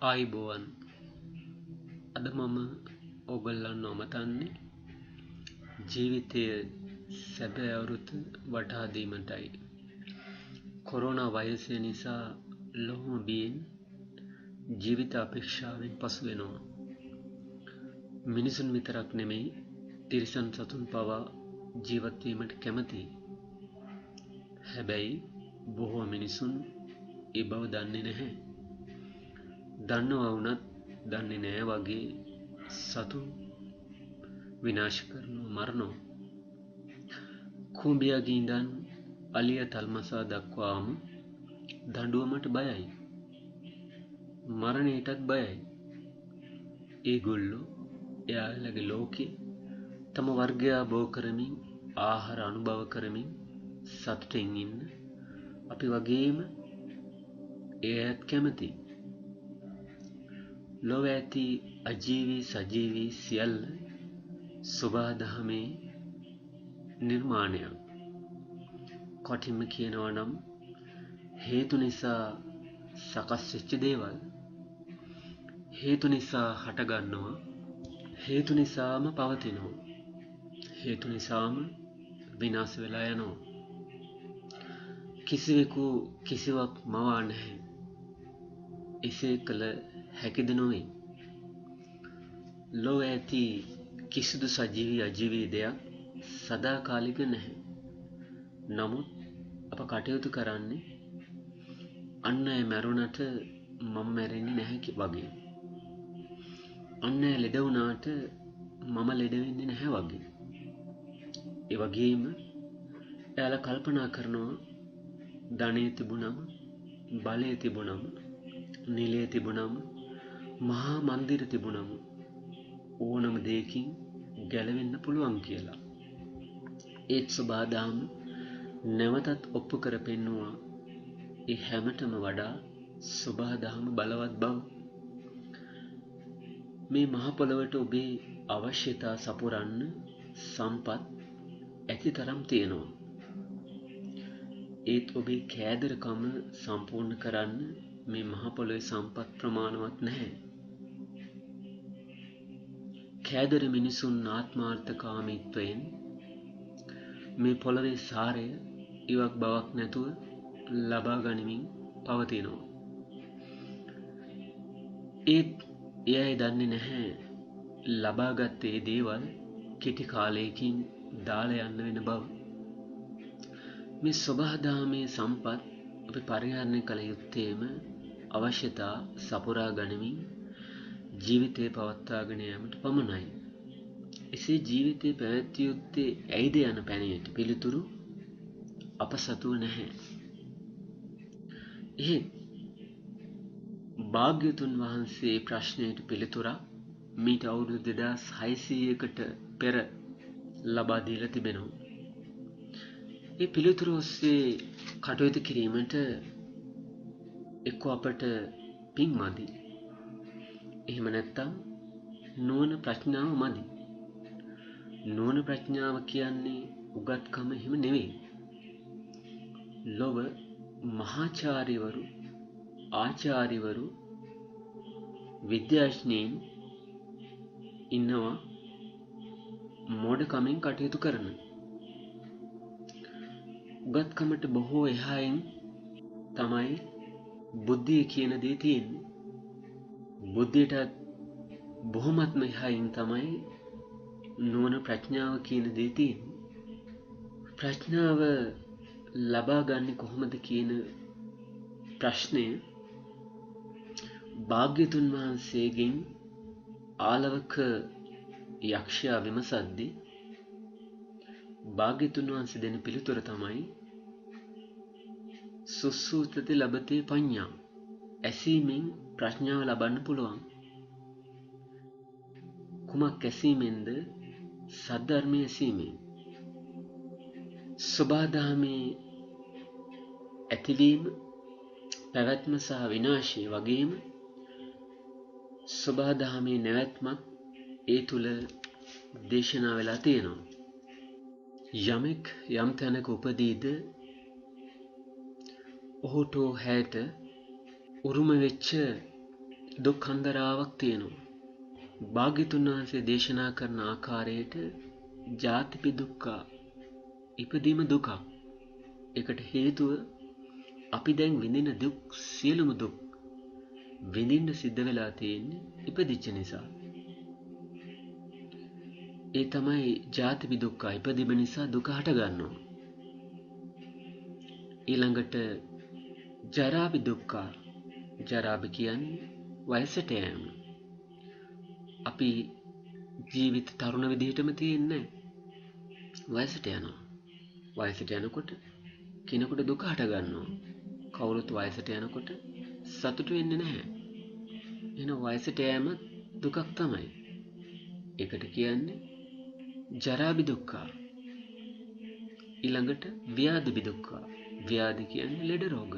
ආයිබෝවන් අද මම ඔගොල්ලන් නොමතන්නේ ජීවිතය සැබෑ අවුරුත වටහා දීමටයි. කොරෝනා වෛරසය නිසා ලොවම බියෙන් ජීවිත අපේක්ෂාවෙන් පසු වෙනවා. මිනිසුන් විතරක් නෙමෙයි තිරිසන් සතුන් පවා ජීවත් වීමට කැමතියි. හැබැයි බොහෝ මිනිසුන් ඒ බව දන්නේ නැහැ. දන්නවා වුණත් දන්නේ නැහැ වගේ සතුන් විනාශ කරනවා, මරනවා. කුඹියාගේ ඉඳන් අලිය තල්මසා දක්වාම දඬුවමට බයයි. මරණයටත් බයයි. ඒගොල්ලෝ එයාලගේ ලෝකේ තම වර්ගයා බෝ කරමින් ආහාර අනුභව කරමින් සතුටින් ඉන්න අපි වගේම එයත් කැමති. ලොව ඇති අජීවී සජීවී සියල්ල සුභාදහමේ නිර්මාණයක්. කොටින්ම කියනවා නම් හේතු නිසා සකස් වෙච්ච දේවල් හේතු නිසා හටගන්නවා, හේතු නිසාම පවතිනවා, හේතු නිසාම විනාශ වෙලා යනවා. කිසිවෙකු කිසිවක් මවා නැහැ. එසේ කළ හැකිද නොවේ. ලොව ඇති කිසිදු සජීවී අජීවී දෙයක් සදාකාලික නැහැ. නමුත් අප කටයුතු කරන්නේ අන්න අය මැරුණට මම මැරෙන්නේ නැහැ වගේ. අන්න අය ලෙඩ වුණාට මම ලෙඩ වෙන්නේ නැහැ වගේ. ඒ වගේම එයාලා කල්පනා කරනවා ධනෙ තිබුණම, බලය තිබුණම, නිලය තිබුණම, මහා මන්දිර තිබුණම ඕනම දෙයකින් ගැලවෙන්න පුළුවන් කියලා. ඒත් සබාදාම නැවතත් ඔප්පු කර පෙන්නවා ඒ හැමතම වඩා සබාදාම බලවත් බව. මේ මහ පොළොවට ඔබේ අවශ්‍යතා සපුරන්න සම්පත් ඇති තරම් තියෙනවා. ඒත් ඔබේ කෑදරකම සම්පූර්ණ කරන්න මේ මහ පොළොවේ සම්පත් ප්‍රමාණවත් නැහැ. කෑදර මිනිසුන් ආත්මාර්ථකාමීත්වයෙන් මේ පොළොවේ සාරය ඉවක් බවක් නැතුව ලබා ගනිමින් පවතිනවා. ඒත් එයයි දන්නේ නැහැ ලබාගත්තේ දේවල් කෙටි කාලයකින් දාලා යන්න වෙන බව. මේ සබහාදාමේ සම්පත් අපි පරිහරණය කළ යුත්තේම අවශ්‍යතා සපුරා ගනිමින් ජීවිතේ පවත්වාගෙන යාමට පමණයි. එසේ ජීවිතේ පැවැත්විය යුත්තේ ඇයිද යන පැනයට පිළිතුරු අප සතුව නැහැ. එහෙත් භාග්‍යතුන් වහන්සේ ප්‍රශ්නයට පිළිතුරක් මීට අවුරුදු 2600කට පෙර ලබා දීලා තිබෙනවා. ඒ පිළිතුර ඔස්සේ කටයුතු කිරීමට එක්ක අපට පින් මදි. එහෙම නැත්නම් නුවණ ප්‍රඥාව මදි. නුවණ ප්‍රඥාව කියන්නේ උගත්කම එහෙම නෙවෙයි. ලොව මහාචාර්යවරු, ආචාර්යවරු, විද්‍යාඥයින් ඉන්නවා මෝඩකමින් කටයුතු කරන. උගත්කමට බොහෝ එහායින් තමයි බුද්ධිය කියන දේ තියෙන්නේ. බුද්ධියට බොහොමත්ම එහායින් තමයි නුවණ ප්‍රඥාව කියන දේ තියෙන්නේ. ප්‍රඥාව ලබා ගන්න කොහොමද කියන ප්‍රශ්නය භාග්‍යතුන් වහන්සේගෙන් ආලවක යක්ෂයා විමසද්දී භාග්‍යතුන් වහන්සේ දෙන පිළිතුර තමයි සුසුතති ලබතේ පඤ්ඤා. ඇසීමෙන් ප්‍රඥාව ලබන්න පුළුවන්. කුමක් ඇසීමෙන්ද? සද්ධර්මයේ ඇසීමෙන්. සබාදාමේ ඇතිවීම, පැවැත්ම සහ විනාශය වගේම සබාදාමේ නැවැත්මක් ඒ තුල දේශනා වෙලා තියෙනවා. යමෙක් යම් තැනක උපදීද ඔහුට හැට උරුම වෙච්ච දුක් හන්දරාවක් තියෙනවා. භාග්‍යතුන් වහන්සේ දේශනා කරන ආකාරයට ජාතිපි දුක්ඛා ඉපදීම දුකක්. ඒකට හේතුව අපි දැන් විඳින දුක් සියලුම දුක් විඳින්න සිද්ධ වෙලා තියෙන්නේ ඉපදිච්ච නිසා. ඒ තමයි ජාතිපි දුක්ඛා ඉපදීම නිසා දුක හට ගන්නවා. ඊළඟට ජරාපි දුක්ඛා ජරාපි කියන්නේ වයසට යෑම. අපි ජීවිත තරුණ විදිහටම තියෙන්නේ වයසට යනවා. වයසට යනකොට කෙනෙකුට දුක හට ගන්නවා. කවුරුත් වයසට යනකොට සතුටු වෙන්නේ නැහැ. එහෙනම් වයසට යෑම දුකක් තමයි. ඒකට කියන්නේ ජරාපි දුක්ඛා. ඊළඟට ව්‍යාධි දුක්ඛා. ව්‍යාධි කියන්නේ ලෙඩ රෝග.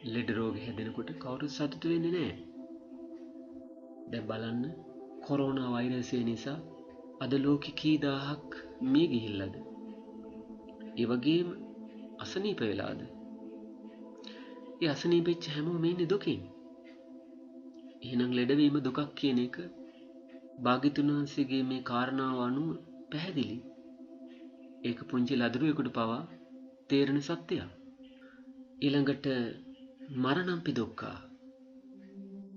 ලෙඩ රෝග හැදෙනකොට කවුරුත් සතුටු වෙන්නේ නැහැ. දැන් බලන්න කොරෝනා වෛරසය නිසා අද ලෝකෙ කී දහහක් මිය ගිහිල්ලාද? ඒ වගේම අසනීප වෙලාද? ඒ අසනීපෙච්ච හැමෝම ඉන්නේ දුකින්. එහෙනම් ලෙඩවීම දුකක් කියන එක භාග්‍යතුන් වහන්සේගේ මේ කාරණාව අනුව පැහැදිලි. ඒක පුංචි ලදරුවෙකුට පවා තේරෙන සත්‍යයක්. ඊළඟට මරණම්පි දුක්ඛා.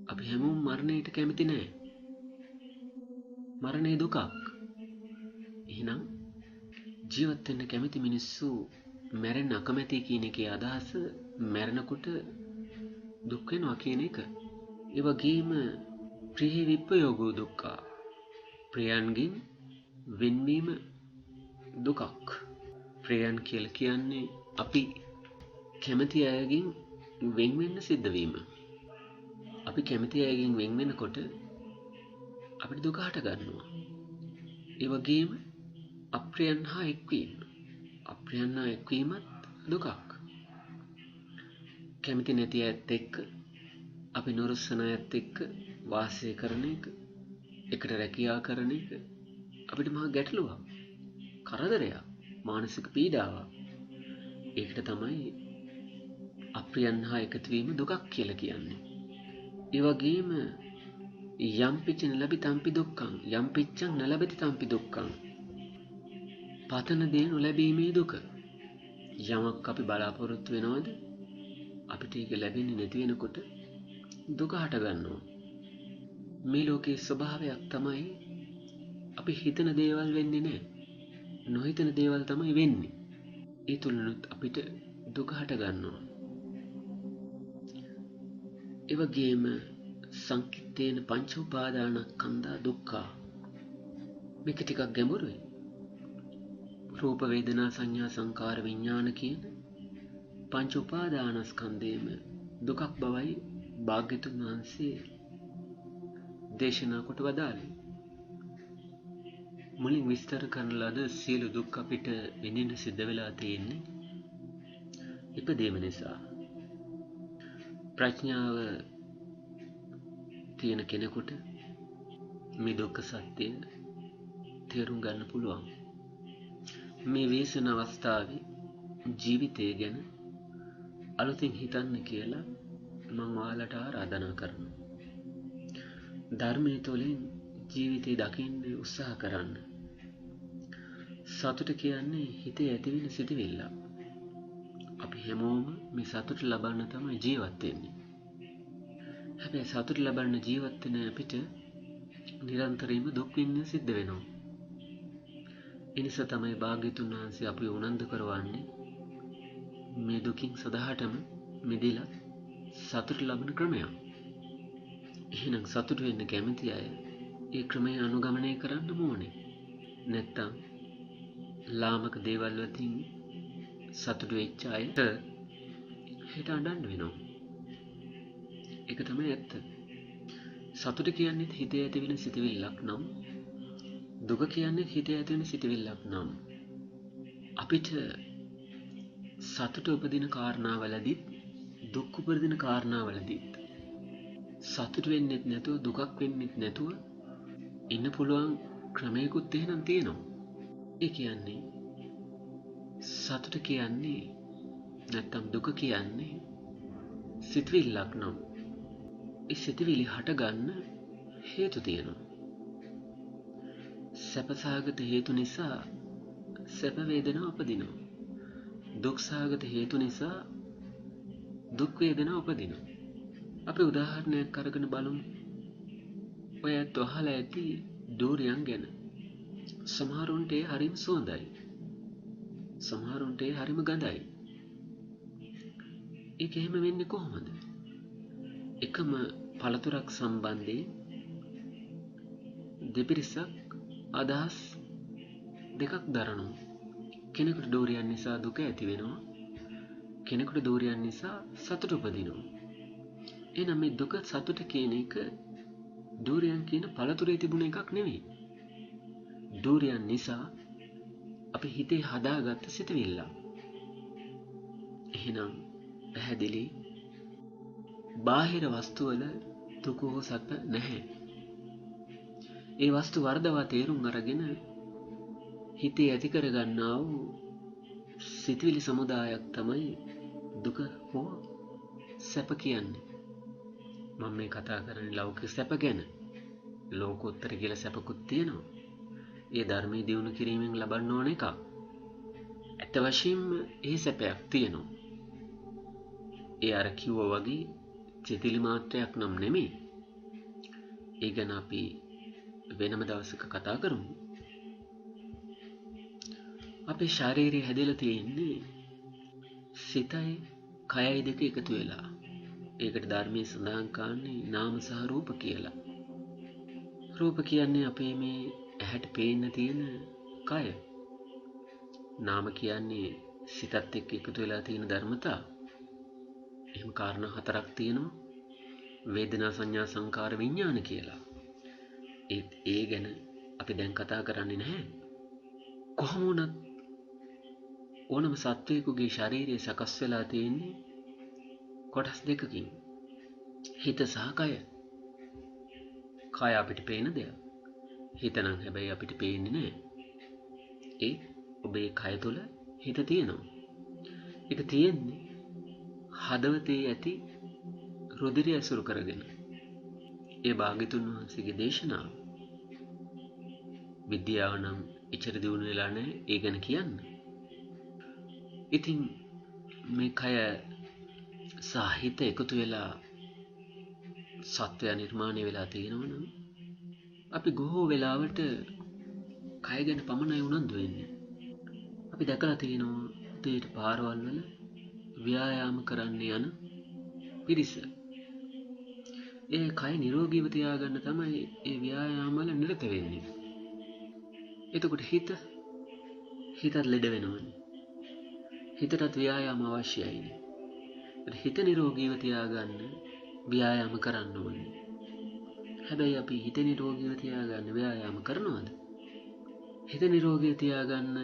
අපි හැමෝම මරණයට කැමති නැහැ. මරණය දුකක්. එහෙනම් ජීවත් වෙන්න කැමති මිනිස්සු මැරෙන්න අකමැති කියන එකේ අදහස මැරෙනකොට දුක් වෙනවා කියන එක. ඒ වගේම ප්‍රිය විප්පයෝගෝ දුක්ඛා. ප්‍රියයන්ගෙන් වෙන්වීම දුකක්. ප්‍රියයන් කියලා කියන්නේ අපි කැමති අයගෙන් වෙන් වෙන්න සිද්ධ වීම. අපි කැමති අයගෙන් වෙන් වෙනකොට අපිට දුක හට ගන්නවා. ඒ වගේම අප්‍රියයන් හා එක්වීම. අප්‍රියයන් හා එක්වීමත් දුකක්. කැමති නැති අයත් එක්ක අපි නොරුස්සන අයත් එක්ක වාසය කරන එක, එකට රැකියා කරන එක අපිට මහා ගැටලුවක්, කරදරයක්, මානසික පීඩාවක්. ඒකට තමයි අප්‍රියයන් හා එකතු වීම දුකක් කියලා කියන්නේ. ඒ වගේම යම්පිච්ච නලබිතම්පි දුක්ඛං යම්පිච්ඡං නලබති තම්පි දුක්ඛං. පතන දේ නොලැබීමේ දුක. යමක් අපි බලාපොරොත්තු වෙනවද අපිට ඒක ලැබෙන්නේ නැති වෙනකොට දුක හට ගන්නවා. මේ ලෝකයේ ස්වභාවයක් තමයි අපි හිතන දේවල් වෙන්නේ නැහැ. නොහිතන දේවල් තමයි වෙන්නේ. ඒ තුලනුත් අපිට දුක හට ගන්නවා. ඒ වගේම සංකිට්ඨේන පංච උපාදානස්කන්ධා දුක්ඛා. මේක ටිකක් ගැඹුරුයි. රූප වේදනා සංඥා සංකාර විඥාන කියන පංච උපාදානස්කන්ධේම දුකක් බවයි භාග්‍යතුන් වහන්සේ දේශනා කොට වදාළේ. මුලින් විස්තර කරන ලද සියලු දුක් අපිට විඳින්න සිද්ධ වෙලා තියෙන්නේ ඉපදීම නිසා. ප්‍රඥාව තියෙන කෙනෙකුට මේ දුක්ඛ සත්‍ය තේරුම් ගන්න පුළුවන්. මේ වේසන අවස්ථාවේ ජීවිතය ගැන අලුතින් හිතන්න කියලා මම ඔයාලට ආරාධනා කරනවා. ධර්මයේ තුලින් ජීවිතය දකින්න උත්සාහ කරන්න. සතුට කියන්නේ හිතේ ඇතිවෙන සිතුවිල්ල. අපි හැමෝම මේ සතුට ලබන්න තමයි ජීවත් වෙන්නේ. හැබැයි සතුට ලබන්න ජීවත් වෙන අපිට නිරන්තරයෙන්ම දුක් විඳින්න සිද්ධ වෙනවා. ඒ නිසා තමයි භාග්‍යතුන් වහන්සේ අපිව උනන්දු කරවන්නේ මේ දුකින් සදාටම මිදෙලා සතුට ලබන ක්‍රමයක්. එහෙනම් සතුට වෙන්න කැමති අය ඒ ක්‍රමය අනුගමනය කරන්න ඕනේ. නැත්තම් ලාමක දේවල් වලින් සතුට වෙච්ච අයට හිත අඬන්න වෙනවා. ඒක තමයි ඇත්ත. සතුට කියන්නේ හිතේ ඇතිවෙන සිතුවිල්ලක් නම්, දුක කියන්නේ හිතේ ඇතිවෙන සිතුවිල්ලක් නම් අපිට සතුට උපදින කාරණාවලදීත් දුක් උපදින කාරණාවලදීත් සතුට වෙන්නෙත් නැතුව දුකක් වෙන්නෙත් නැතුව ඉන්න පුළුවන් ක්‍රමයකුත් එහෙනම් තියෙනවා. ඒ කියන්නේ සතුට කියන්නේ නැත්තම් දුක කියන්නේ සිතුවිල්ලක් නම් ඒ සිතුවිලි හටගන්න හේතු තියෙනවා. සැපසහගත හේතු නිසා සැප වේදනා උපදිනවා. දුක්සහගත හේතු නිසා දුක් වේදනා උපදිනවා. අපි උදාහරණයක් අරගෙන බලමු. ඔයත් අහලා ඇති දූරියන් ගැන. සමහරුන්ට ඒ හරිම සුවඳයි. සමහරුන්ට ඒ හරිම ගඳයි. ඒක එහෙම වෙන්නේ කොහොමද? එකම පළතුරක් සම්බන්ධයෙන් දෙපිරිසක් අදහස් දෙකක් දරනවා. කෙනෙකුට දූරියන් නිසා දුක ඇති වෙනවා. කෙනෙකුට දූරියන් නිසා සතුට උපදිනවා. එහෙනම් මේ දුක සතුට කියන එක දූරියන් කියන පළතුරේ තිබුණ එකක් නෙවෙයි. දූරියන් නිසා අපි හිතේ හදාගත්ත සිතුවිල්ල. එහෙනම් පැහැදිලි බාහිර වස්තු වල දුක හෝ සැප නැහැ. ඒ වස්තු වර්ධවා තේරුම් අරගෙන හිතේ ඇති කරගන්නා වූ සිතුවිලි සමුදායක් තමයි දුක හෝ සැප කියන්නේ. මම මේ කතා කරන්නේ ලෞකික සැප ගැන. ලෝකෝත්තර කියලා සැපකුත් තියෙනවා. ඒ ධර්මයේ දියුණු කිරීමෙන් ලබන්න ඕන එකක්. ඇත්ත වශයෙන්ම ඒ සැපයක් තියෙනවා. ඒ අර කිව්වා වගේ චිතිලි මාත්‍රයක් නම් නෙමෙයි. ඒ ගැන අපි වෙනම දවසක කතා කරමු. අපේ ශරීරය හැදලා තියෙන්නේ සිතයි කයයි දෙක එකතු වෙලා. ඒකට ධර්මයේ සඳහන් කරන්නේ නාම සහ රූප කියලා. රූප කියන්නේ අපේ මේ ඇහැට පේන්න තියෙන කය. නාම කියන්නේ සිතත් එක්ක එකතු වෙලා තියෙන ධර්මතා. එහෙම කාරණා හතරක් තියෙනවා. වේදනා සංඥා සංකාර විඥාන කියලා. ඒ ගැන අපි දැන් කතා කරන්නේ නැහැ. කොහොම වුණත් ඕනම සත්වයකගේ ශරීරය සකස් වෙලා තියෙන්නේ කොටස් දෙකකින්. හිත සහ කය. කය අපිට පේන දෙයක්. හිත නම් හැබැයි අපිට පේන්නේ නැහැ. ඒ ඔබේ කය තුල හිත තියෙනවා. ඒක තියෙන්නේ හදවතේ ඇති රුධිරය ඇසුරු කරගෙන. ඒ භාග්‍යතුන් වහන්සේගේ දේශනාව. විද්‍යාව නම් ඉච්ඡර දියුණු වෙලා නැහැ ඒ ගැන කියන්න. ඉතින් මේ කය සාහිත එකතු වෙලා සත්වය නිර්මාණය වෙලා තියෙනවා නම් අපි බොහෝ වෙලාවට කය ගැන පමණයි උනන්දු වෙන්නේ. අපි දැකලා තියෙනවා උදේට පාරවල් වල ව්‍යායාම කරන්න යන පිරිස. ඒ කය නිරෝගීව තියාගන්න තමයි ඒ ව්‍යායාම වල නිරත වෙන්නේ. එතකොට හිතත් ලෙඩ වෙනවනේ. හිතටත් ව්‍යායාම අවශ්‍යයිනේ. හිත නිරෝගීව තියාගන්න ව්‍යායාම කරන්න ඕනේ. හැබැයි අපි හිත නිරෝගීව තියාගන්න ව්‍යායාම කරනවද? හිත නිරෝගීව තියාගන්න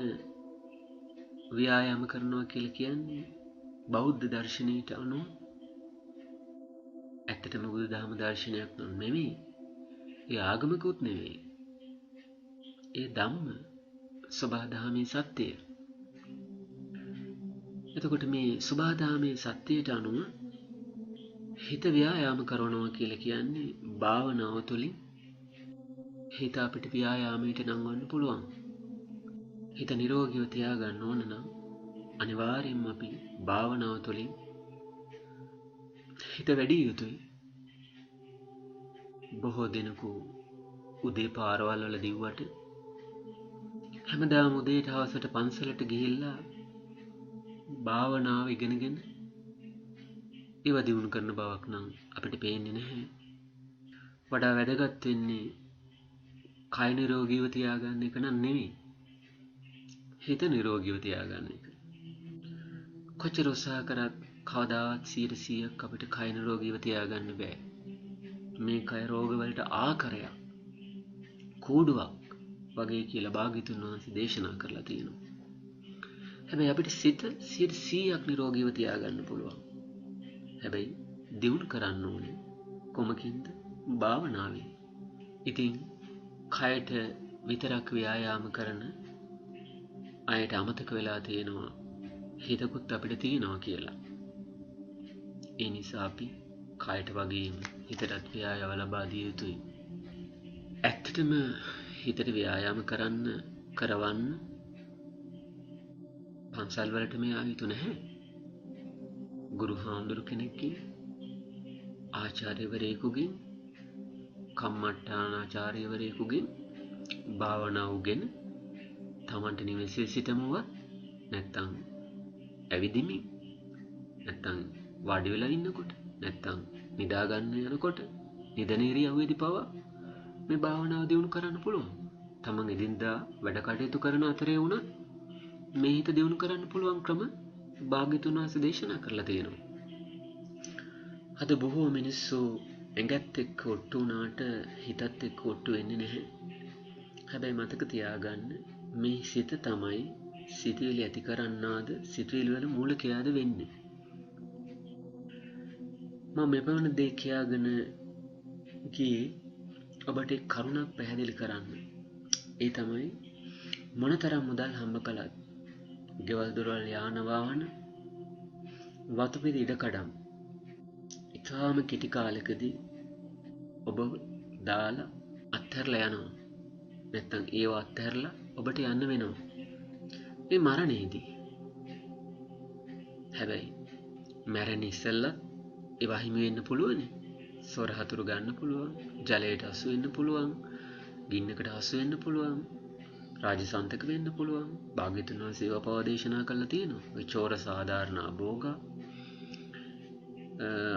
ව්‍යායාම කරනවා කියලා කියන්නේ බෞද්ධ දර්ශනයට අනුව ඇත්තටම බුදුදහම දර්ශනයක් නෙමෙයි. ඒ ආගමිකුත් නෙමෙයි. ඒ ධම්ම සබහාදහමේ සත්‍යය. එතකොට මේ සබහාදහමේ සත්‍යයට අනුව හිත ව්‍යායාම කරනවා කියලා කියන්නේ භාවනාව තුළින් හිත අපිට ව්‍යායාමයට නංවන්න පුළුවන්. හිත නිරෝගීව තියාගන්න ඕන නම් අනිවාර්යෙන්ම අපි භාවනාව තුළින් හිත වැඩි යුතුයි. බොහෝ දෙනෙකු උදේ පාරවල් වල දිව්වට හැමදාම උදේට හවසට පන්සලට ගිහිල්ලා භාවනාව ඉගෙනගෙන ඒව දියුණු කරන බවක් නම් අපිට පේන්නේ නැහැ. වඩා වැදගත් වෙන්නේ කය නිරෝගීව තියාගන්න එක නම් නෙවෙයි. හිත නිරෝගීව තියාගන්න එක. කොච්චර උත්සාහ කරත් කවදාවත් 100% අපිට කය නිරෝගීව තියාගන්න බෑ. මේ කය රෝගවලට ආකරයක්, කූඩුවක් වගේ කියලා භාග්‍යතුන් වහන්සේ දේශනා කරලා තියෙනවා. හැබැයි අපිට සිත 100% නිරෝගීව තියාගන්න පුළුවන්. හැබැයි දියුණු කරන්න ඕනේ කොමකින්ද? භාවනාවෙන්. ඉතින් කයට විතරක් ව්‍යායාම කරන අයට අමතක වෙලා තියෙනවා හිතකුත් අපිට තියෙනවා කියලා. ඒ නිසා අපි කායට වගේම හිතටත් ව්‍යායාම ලබා දිය යුතුයි. ඇත්තටම හිතට ව්‍යායාම කරවන්න පන්සල් වලට මේ ආව යුතු නැහැ. ගුරු හාමුදුරු කෙනෙක්ගෙන්, ආචාර්යවරයෙකුගෙන්, කම්මට්ටානාචාර්යවරයෙකුගෙන් භාවනා උගෙන තමන්ට නිවසේ සිටමුවත් නැත්තම් ඇවිදිමින් නැත්තම් වාඩි වෙලා ඉන්නකොට නැත්තම් නිදා ගන්න යනකොට නිදන ඉරියව්වේදී පවා මේ භාවනාව දියුණු කරන්න පුළුවන්. තමන් එදින්දා වැඩ කටයුතු කරන අතරේ වුණත් මේ හිත දියුණු කරන්න පුළුවන් ක්‍රම භාග්‍යතුන් වහන්සේ දේශනා කරලා තියෙනවා. අද බොහෝ මිනිස්සු ඇඟත් එක්ක ඔට්ටු වුණාට හිතත් එක්ක ඔට්ටු වෙන්නේ නැහැ. හැබැයි මතක තියාගන්න මේ සිත තමයි සිතුවිලි ඇති කරන්නාද සිතුවිලි වල මූලිකයාද වෙන්නේ. මම මෙපමණ දේ කියාගෙන ගියේ ඔබට කරුණක් පැහැදිලි කරන්න. ඒ තමයි මොනතරම් මුදල් හම්බ කළත් ගෙවල් දොරවල් යාන වාහන වතුපිරි ඉඩකඩම් ඉතාම කෙටි කාලෙකදී ඔබ දාලා අත්හැරලා යනවා. නැත්තම් ඒව අත්හැරලා ඔබට යන්න වෙනවා. මේ මරණයේදී. හැබැයි මරණ ඉස්සෙල්ලා ඒවා හිමි වෙන්න පුළුවන්. සොර හතුරු ගන්න පුළුවන්, ජලයට හසු වෙන්න පුළුවන්, ගින්නකට හසු වෙන්න පුළුවන්, රාජසන්තක වෙන්න පුළුවන්. භාග්‍යතුන් වහන්සේ ඒවා පවා දේශනා කළා තියෙනවා. ඔය චෝර සාධාරණ භෝග,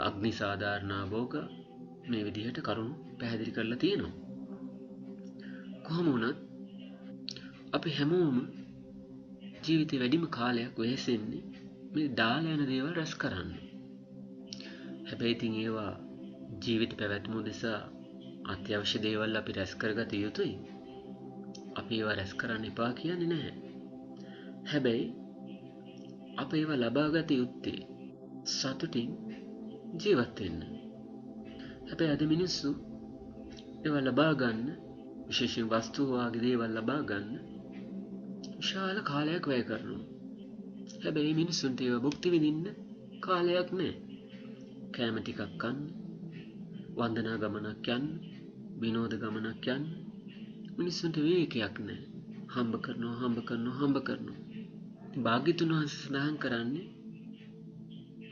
අග්නි සාධාරණ භෝග මේ විදිහට කරුණු පැහැදිලි කරලා තියෙනවා. කොහොම වුණත් අපි හැමෝම ජීවිතේ වැඩිම කාලයක් වෙහෙසෙන්නේ මේ දාලා යන දේවල් රැස් කරන්න. හැබැයි ඉතින් ඒවා ජීවිත පැවැත්ම උදෙසා අත්‍යවශ්‍ය දේවල් අපි රැස් කරගත යුතුයි. අපි ඒවා රැස් කරන්න එපා කියන්නේ නැහැ. හැබැයි අප ඒවා ලබාගත යුත්තේ සතුටින් ජීවත් වෙන්න. හැබැයි අද මිනිස්සු ඒවා ලබා ගන්න, විශේෂයෙන් වස්තු වාගේ දේවල් ලබා ගන්න විශාල කාලයක් වැය කරනවා. හැබැයි මිනිස්සුන්ට ඒවා භුක්ති විඳින්න කාලයක් නැහැ. කෑම ටිකක් කන්න, වන්දනා ගමනක් යන්න, විනෝද ගමනක් යන්න මිනිස්සුන්ට විවේකයක් නැහැ. හම්බ කරනවා. භාග්‍යතුන් වහන්සේ සඳහන් කරන්නේ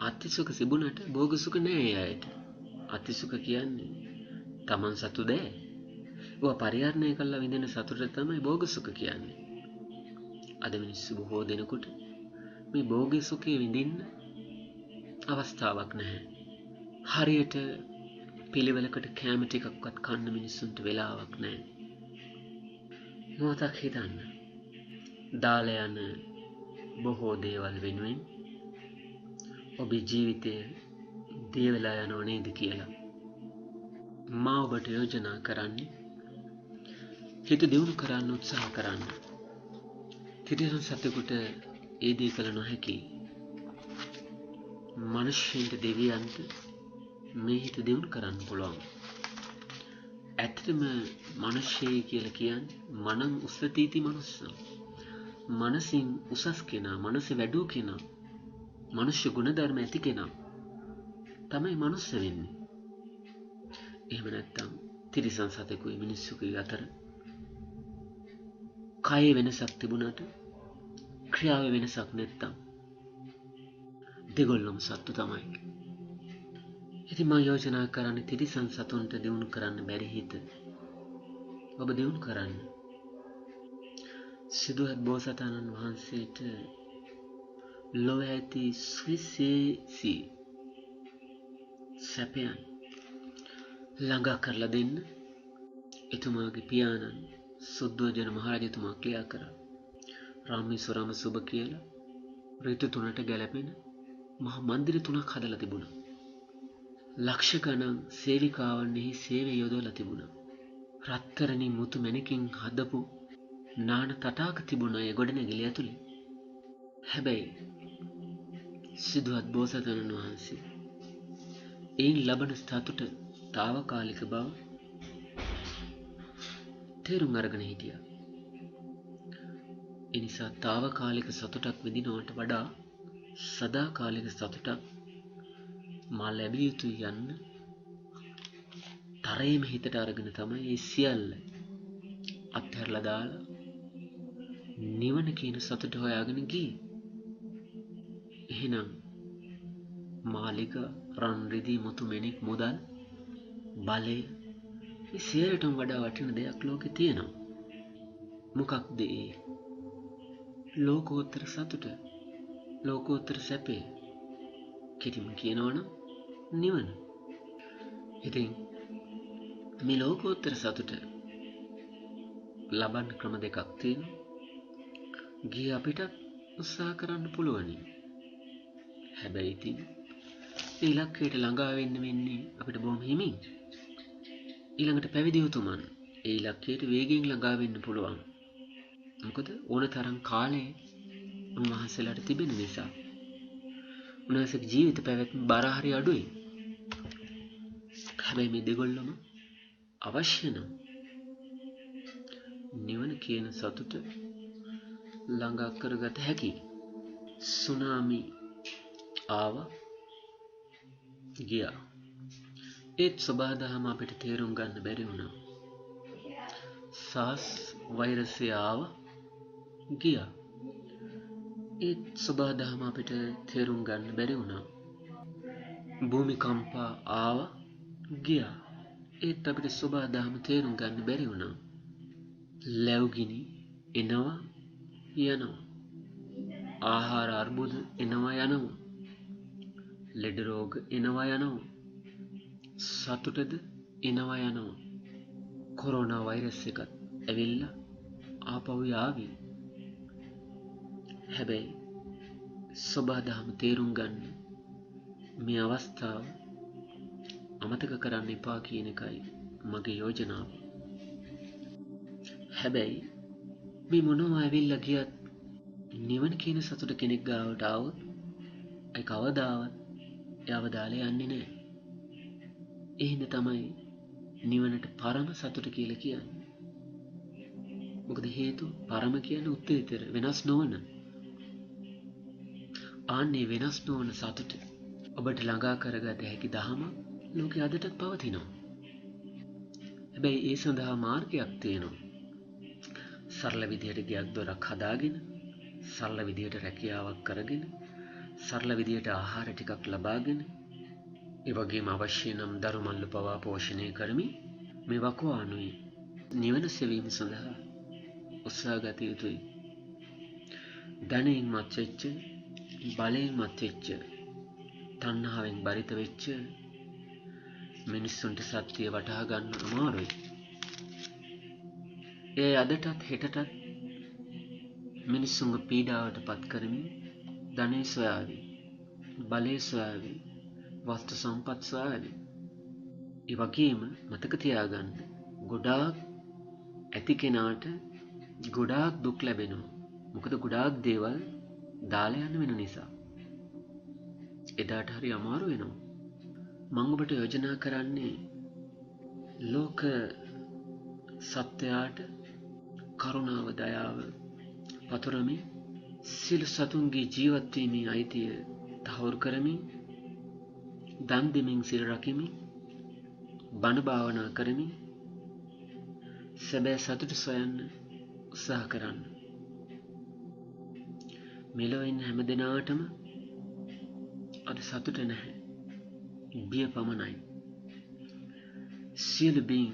අතිසුඛ තිබුණට භෝග සුඛ නැහැ ඒ අයට. අතිසුඛ කියන්නේ Taman සතු දෑ. ඒවා පරිහරණය කරලා විඳින සතුට තමයි භෝග සුඛ කියන්නේ. අද මිනිස්සු බොහෝ දෙනෙකුට මේ භෝග සුඛය විඳින්න අවස්ථාවක් නැහැ. හරියට පිළිවෙලකට කැම ටිකක්වත් කන්න මිනිස්සුන්ට වෙලාවක් නැහැ. මොකක් හිතන්න. දාලා යන බොහෝ දේවල් වෙනුවෙන් ඔබේ ජීවිතේ දිය වෙලා යනව නේද කියලා. මා ඔබට යෝජනා කරන්නේ හිත දියුණු කරන්න උත්සාහ කරන්න. තිරිසන් සතෙකුට ඒ දේ කළ නොහැකි. මනුෂ්‍යයන්ට, දෙවියන්ට මේ හිත දියුණු කරන්න පුළුවන්. ඇත්තටම මනුෂ්‍යය කියලා කියන්නේ මනං උස්සතිති මනුස්සං. මනසින් උසස් කෙනා, මනස වැඩූ කෙනා, මනුෂ්‍ය ගුණධර්ම ඇති කෙනා තමයි මනුස්ස වෙන්නේ. එහෙම නැත්නම් තිරිසන් සතෙකුයි මිනිස්සුකුයි අතර කය වෙනසක් තිබුණාට ක්‍රියාවේ වෙනසක් නැත්තම් දෙගොල්ලම සත්තු තමයි. ඉතින් මම යෝජනා කරන්නේ තිරිසන් සතුන්ට දියුණු කරන්න බැරි හිත ඔබ දියුණු කරන්න. සිදුහත් බෝසතාණන් වහන්සේට ලොව ඇති සුවිශේෂී සැපයන් ළඟා කරලා දෙන්න එතුමාගේ පියාණන් සුද්ධෝදන මහරජතුමා ක්‍රියා කරා. රාමේශ්වරම සුබ කියලා ඍතු 3ට ගැලපෙන මහා මන්දිර 3ක් හදලා තිබුණා. ලක්ෂ ගණන් සේවිකාවන්ෙහි සේවය යොදවලා තිබුණා. රත්තරණින් මුතු මැණිකින් හදපු නාන තටාක තිබුණා ඒ ගොඩනැගිලි ඇතුලේ. හැබැයි සිදුහත් බෝසතාණන් වහන්සේ එයින් ලබන සතුට తాවකාලික බව තේරුම් අරගෙන හිටියා. ඒ නිසා తాවකාලික සතුටක් විඳිනවට වඩා සදාකාලික සතුටක් මා ලැබිය යුතුයි යන්න තරයේම හිතට අරගෙන තමයි ඒ සියල්ල අත්හැරලා දාලා නිවන කියන සතුට හොයාගෙන ගියේ. එහෙනම් මාලික රන් රිදී මුතු මැණික් මුදල් බලය මේ සියයටම වඩා වටින දෙයක් ලෝකේ තියෙනවා. මොකක්ද ඒ? ලෝකෝත්තර සතුට, ලෝකෝත්තර සැපය. කෙටිම කියනවනම් නිවන. ඉතින් මේ ලෝකෝත්තර සතුට ලබන්න ක්‍රම දෙකක් තියෙනවා. ගිය අපිට උත්සාහ කරන්න පුළුවනි. හැබැයි ඉතින් ඒ ඉලක්කයට ළඟා වෙන්න වෙන්නේ අපිට බොහොම හිමින්. ඊළඟට පැවිදි උතුමන් ඒ ඉලක්කයට වේගයෙන් ළඟා වෙන්න පුළුවන්. මොකද ඕන තරම් කාලය උන්වහන්සේලාට තිබෙන නිසා. උන්වහන්සේගේ ජීවිත පැවැත්ම බර හරි අඩුයි. හැබැයි මේ දෙගොල්ලම අවශ්‍ය නම් නිවන කියන සතුට ළඟා කරගත හැකි. සුනාමි ආවා ගියා. ඒත් සබහාදහම අපිට තේරුම් ගන්න බැරි වුණා. SARS වෛරසය ආවා ගියා. ඒත් සබහාදහම අපිට තේරුම් ගන්න බැරි වුණා. භූමිකම්පා ආවා ගියා. ඒත් අපිට සබහාදහම තේරුම් ගන්න බැරි වුණා. ලැබුගිනි එනවා යනවා. ආහාර අර්බුද එනවා යනවා. ලෙඩ රෝග එනවා යනවා. සතුටද එනවා යනවා. කොරෝනා වෛරස් එකත් ඇවිල්ලා ආපහු යාවි. හැබැයි සබහාදහම තේරුම් ගන්න මේ අවස්ථාව අමතක කරන්න එපා කියන එකයි මගේ යෝජනාව. හැබැයි මේ මොනවා ඇවිල්ලා ගියත් නිවන කියන සතුට කෙනෙක් ගාවට ආවොත් ඒ කවදාවත් යව දාලා යන්නේ නැහැ. ඒ හින්දා තමයි නිවනට පරම සතුට කියලා කියන්නේ. මොකද හේතුව පරම කියන්නේ උත්තරීතර වෙනස් නොවන. ආන්නේ වෙනස් නොවන සතුට ඔබට ළඟා කරගත හැකි දහම ලෝකෙ අදටත් පවතිනවා. හැබැයි ඒ සඳහා මාර්ගයක් තියෙනවා. සරල විදියට ගියක් දොරක් හදාගෙන, සරල විදියට රැකියාවක් කරගෙන, සරල විදියට ආහාර ටිකක් ලබාගෙන, ඒ වගේම අවශ්‍ය නම් දරු මල්ලු පවා පෝෂණය කරමින් මේ වකවානුයි නිවන සෙවීම සඳහා උත්සාහ ගත යුතුයි. ධනයෙන් මත් වෙච්ච, බලයෙන් මත් වෙච්ච, තණ්හාවෙන් බරිත වෙච්ච මිනිස්සුන්ට සත්‍ය වටහා ගන්න අමාරුයි. ඒ අදටත් හෙටටත් මිනිස්සුන්ව පීඩාවට පත් කරමින් ධනෙ සොයාවි, බලය සොයාවි, වස්තු සම්පත් සොයාවි. ඒ වගේම මතක තියාගන්න ගොඩාක් ඇති කෙනාට ගොඩාක් දුක් ලැබෙනවා. මොකද ගොඩාක් දේවල් දාලා යන්න වෙන නිසා. එදාට හරි අමාරු වෙනවා. මම ඔබට යෝජනා කරන්නේ ලෝක සත්‍යයට කරුණාව දයාව පතුරමින් සියලු සතුන්ගේ ජීවත් වීමේ අයිතිය තහවුරු කරමින් දන් දෙමින් සිල් රකිමින් බණ භාවනා කරමින් සැබෑ සතුට සොයන්න උත්සාහ කරන්න. මෙලොව ඉන්න හැම දෙනාටම අද සතුට නැහැ. බිය පමණයි. සියලු බින්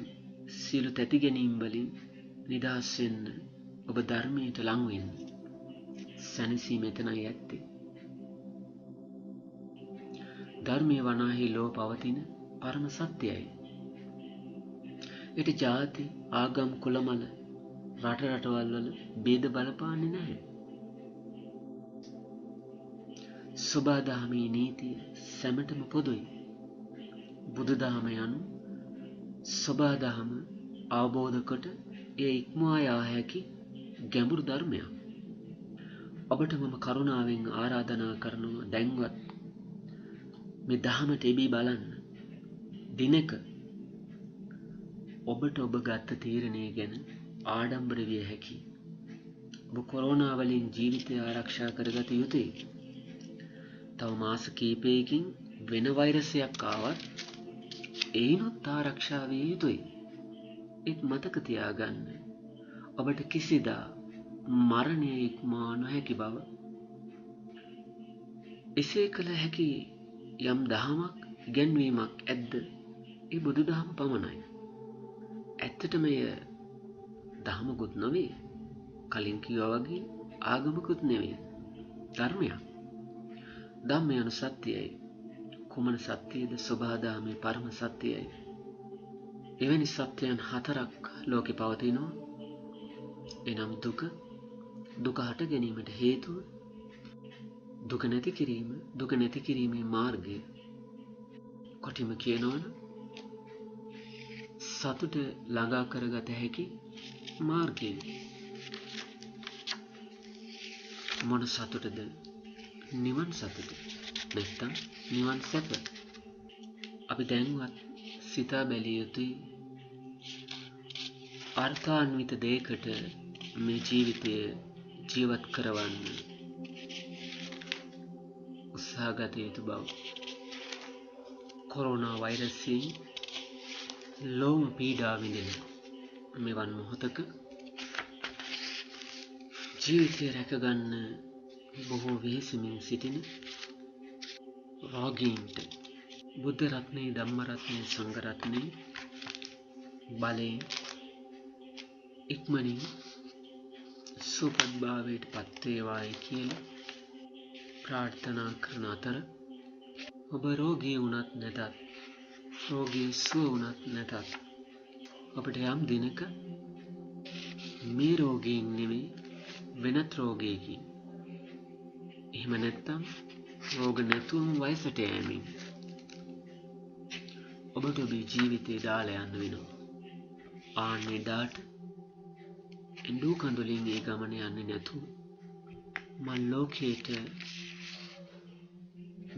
සියලු තැති ගැනීම් වලින් නිදහස් වෙන්න ඔබ ධර්මයට ලං වෙන්න. සැනසීම එතනයි ඇත්තේ. ධර්මයේ වනාහි ලෝ පවතින පරම සත්‍යයයි. ඊට ජාති ආගම් කුලමල රට රටවල් වල ભેද බලපාන්නේ නැහැ. සබදාමී නීතිය සැමටම පොදුයි. බුදුදහම යනු සබදාම අවබෝධ කොට එය ඉක්මවා යා හැකි ගැඹුරු ධර්මයක්. ඔබට මම කරුණාවෙන් ආරාධනා කරනවා දැන්වත් මේ දහමට එබී බලන්න. දිනක ඔබට ඔබ ගත්ත තීරණය ගැන ආඩම්බර විය හැකි. ඔබ කොරෝනා වලින් ජීවිතය ආරක්ෂා කරගත යුතුයි. තව මාස කීපයකින් වෙන වෛරසයක් ආවත් ඒනොත් ආරක්ෂා විය යුතුයි. ඒත් මතක තියාගන්න ඔබට කිසිදා මරණය ඉක්මවා නොහැකි බව. එසේ කළ හැකි යම් දහමක් ඉගැන්වීමක් ඇද්ද? ඒ බුදුදහම පමණයි. ඇත්තටම එය දහමකුත් නොවේ. කලින් කිව්වා වගේ ආගමකුත් නෙවෙයි. ධර්මයක්. ධම්මය anu සත්‍යයයි. කුමන සත්‍යයේද? සබහාදහමේ පරම සත්‍යයයි. එවැනි සත්‍යයන් 4ක් ලෝකේ පවතිනවා. එනම් දුක, දුක හට ගැනීමට හේතුව, දුක නැති කිරීම, දුක නැති කිරීමේ මාර්ගය. කොටිම කියනවනම් සතුට ළඟා කරගත හැකි මාර්ගය. මොන සතුටද? නිවන් සතුට. නැත්තම් නිවන් සැප. අපි දැන්වත් සිතා බැලිය යුතුයි. අර්ථාන්විත දෙයකට මේ ජීවිතය ජීවත් කරවන්න උත්සාහ ගත යුතු බව. කොරෝනා වෛරසයෙන් ලෝම පීඩා විඳින මෙවන් මොහොතක ජීවිතය රැකගන්න බොහෝ වෙහෙසමින් සිටින රෝගීන්ට බුද්ධ රත්නයේ, ධම්ම රත්නයේ, සංඝ රත්නයේ බලයෙන් ඉක්මනින් සුවපත් භාවයට පත් වේවායි කියලා ප්‍රාර්ථනා කරන අතර ඔබ රෝගී වුණත් නැතත්, රෝගී සුව වුණත් නැතත්, අපිට යම් දිනක මේ රෝගීන් නෙමෙයි වෙනත් රෝගීකින්, එහෙම නැත්නම් රෝග නැතුවම වයසට යෑමෙන් ඔබට ඔබේ ජීවිතේ දාලා යන්න වෙනවා. ආන්නේ දාට එඬු කඳුලින් ඒ ගමන යන්නේ නැතුව මම ලෝකයට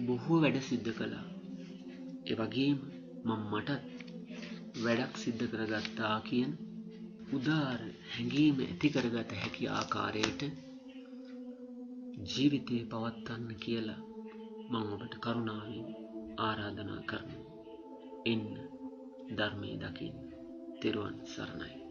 බොහෝ වැඩ සිද්ධ කළා. ඒ වගේම මටත් වැඩක් සිද්ධ කරගත්තා කියන උදාර හැඟීම ඇති කරගත හැකි ආකාරයට ජීවිතේ පවත්වන්න කියලා මම ඔබට කරුණාවෙන් ආරාධනා කරනවා. එන්න ධර්මයේ දකින්න. තෙරුවන් සරණයි.